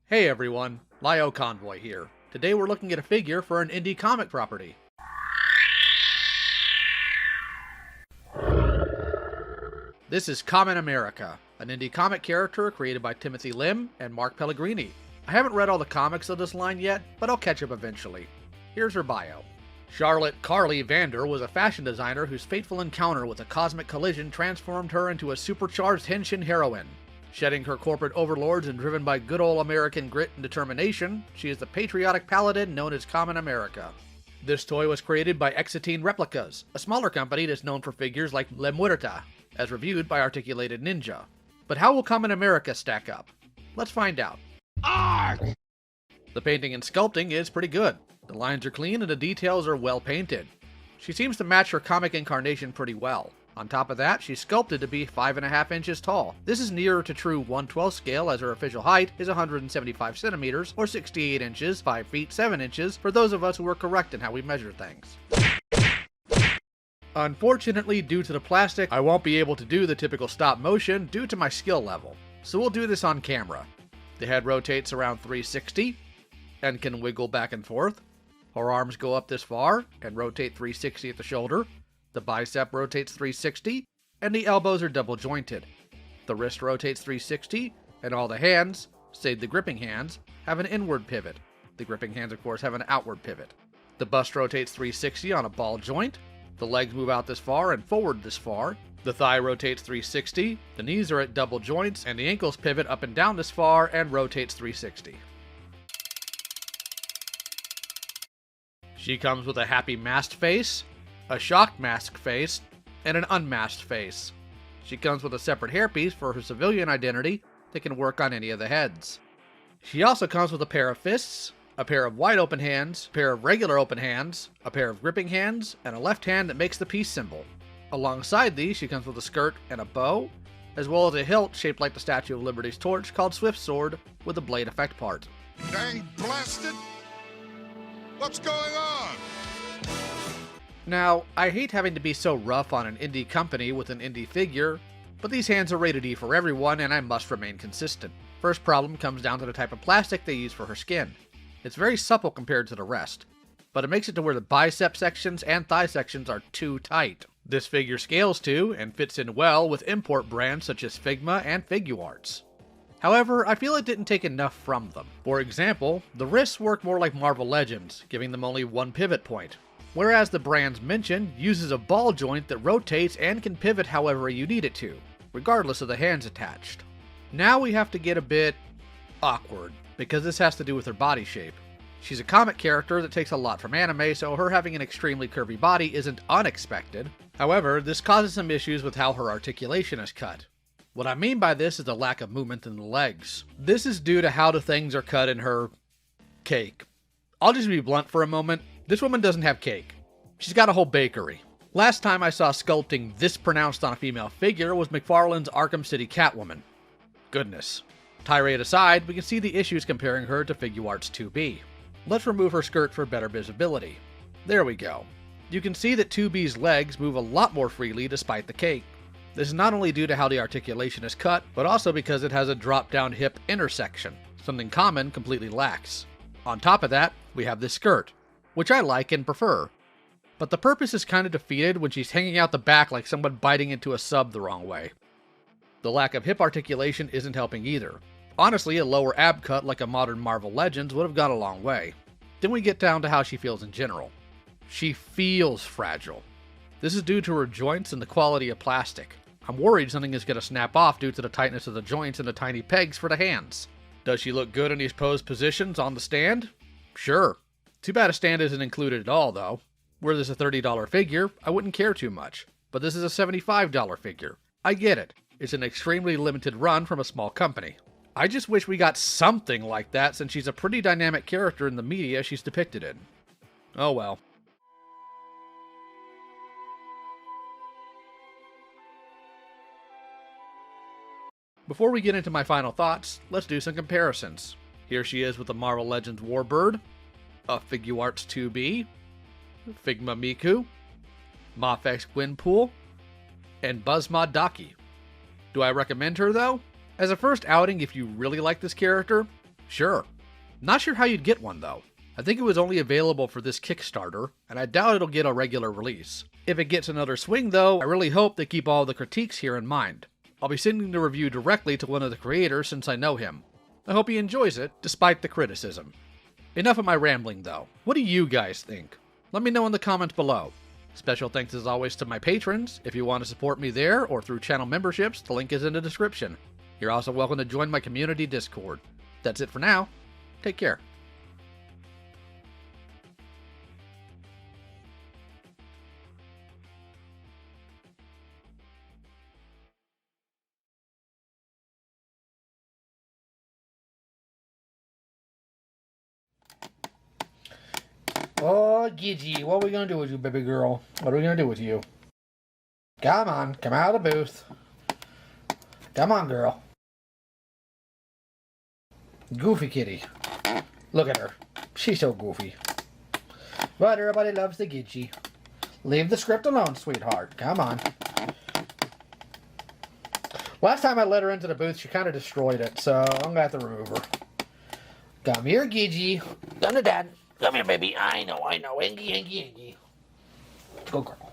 Hey everyone, LioConvoy here. Today we're looking at a figure for an indie comic property. This is Kamen America, an indie comic character created by Timothy Lim and Mark Pellegrini. I haven't read all the comics of this line yet, but I'll catch up eventually. Here's her bio. Charlotte Carly Vander was a fashion designer whose fateful encounter with a cosmic collision transformed her into a supercharged henshin heroine. Shedding her corporate overlords and driven by good old American grit and determination, she is the patriotic paladin known as Kamen America. This toy was created by Exitine Replicas, a smaller company that's known for figures like La Muerta, as reviewed by Articulated Ninja. But how will Kamen America stack up? Let's find out. Arg! The painting and sculpting is pretty good. The lines are clean and the details are well painted. She seems to match her comic incarnation pretty well. On top of that, she's sculpted to be 5.5 inches tall. This is nearer to true 1/12 scale, as her official height is 175 centimeters, or 68 inches, 5 feet 7 inches, for those of us who are correct in how we measure things. Unfortunately, due to the plastic, I won't be able to do the typical stop motion due to my skill level, so we'll do this on camera. The head rotates around 360, and can wiggle back and forth. Her arms go up this far, and rotate 360 at the shoulder. The bicep rotates 360, and the elbows are double jointed. The wrist rotates 360, and all the hands, save the gripping hands, have an inward pivot. The gripping hands, of course, have an outward pivot. The bust rotates 360 on a ball joint. The legs move out this far and forward this far. The thigh rotates 360, the knees are at double joints, and the ankles pivot up and down this far and rotates 360. She comes with a happy masked face, a shocked masked face, and an unmasked face. She comes with a separate hairpiece for her civilian identity that can work on any of the heads. She also comes with a pair of fists, a pair of wide open hands, a pair of regular open hands, a pair of gripping hands, and a left hand that makes the peace symbol. Alongside these, she comes with a skirt and a bow, as well as a hilt shaped like the Statue of Liberty's torch called Swift Sword with a blade effect part. Dang blasted! What's going on? Now, I hate having to be so rough on an indie company with an indie figure, but these hands are rated E for everyone and I must remain consistent. First problem comes down to the type of plastic they use for her skin. It's very supple compared to the rest, but it makes it to where the bicep sections and thigh sections are too tight. This figure scales to, and fits in well with import brands such as Figma and Figuarts. However, I feel it didn't take enough from them. For example, the wrists work more like Marvel Legends, giving them only one pivot point, whereas the brands mentioned uses a ball joint that rotates and can pivot however you need it to, regardless of the hands attached. Now we have to get a bit awkward, because this has to do with her body shape. She's a comic character that takes a lot from anime, so her having an extremely curvy body isn't unexpected. However, this causes some issues with how her articulation is cut. What I mean by this is the lack of movement in the legs. This is due to how the things are cut in her cake. I'll just be blunt for a moment. This woman doesn't have cake. She's got a whole bakery. Last time I saw sculpting this pronounced on a female figure was McFarlane's Arkham City Catwoman. Goodness. Tirade aside, we can see the issues comparing her to Figuarts 2B. Let's remove her skirt for better visibility. There we go. You can see that 2B's legs move a lot more freely despite the cake. This is not only due to how the articulation is cut, but also because it has a drop-down hip intersection, something Kamen completely lacks. On top of that, we have this skirt, which I like and prefer. But the purpose is kind of defeated when she's hanging out the back like someone biting into a sub the wrong way. The lack of hip articulation isn't helping either. Honestly, a lower ab cut like a modern Marvel Legends would have gone a long way. Then we get down to how she feels in general. She feels fragile. This is due to her joints and the quality of plastic. I'm worried something is going to snap off due to the tightness of the joints and the tiny pegs for the hands. Does she look good in these posed positions on the stand? Sure. Too bad a stand isn't included at all, though. Were this a $30 figure, I wouldn't care too much. But this is a $75 figure. I get it. It's an extremely limited run from a small company. I just wish we got something like that since she's a pretty dynamic character in the media she's depicted in. Oh well. Before we get into my final thoughts, let's do some comparisons. Here she is with the Marvel Legends Warbird, a Figuarts 2B, Figma Miku, Mafex Gwynpool, and Buzzmod Daki. Do I recommend her though? As a first outing, if you really like this character, Sure. Not sure how you'd get one, though. I think it was only available for this Kickstarter, and I doubt it'll get a regular release. If it gets another swing, though, I really hope they keep all the critiques here in mind. I'll be sending the review directly to one of the creators since I know him. I hope he enjoys it, despite the criticism. Enough of my rambling, though. What do you guys think? Let me know in the comments below. Special thanks as always to my patrons. If you want to support me there or through channel memberships, the link is in the description. You're also welcome to join my community Discord. That's it for now. Take care. Oh, Gigi, what are we gonna do with you, baby girl? What are we gonna do with you? Come on, come out of the booth. Come on, girl. Goofy kitty. Look at her. She's so goofy. But everybody loves the Gigi. Leave the script alone, sweetheart. Come on. Last time I let her into the booth, she kind of destroyed it, so I'm gonna have to remove her. Come here, Gigi. Come to Dad. Come here, baby. I know. Engie. Go, girl.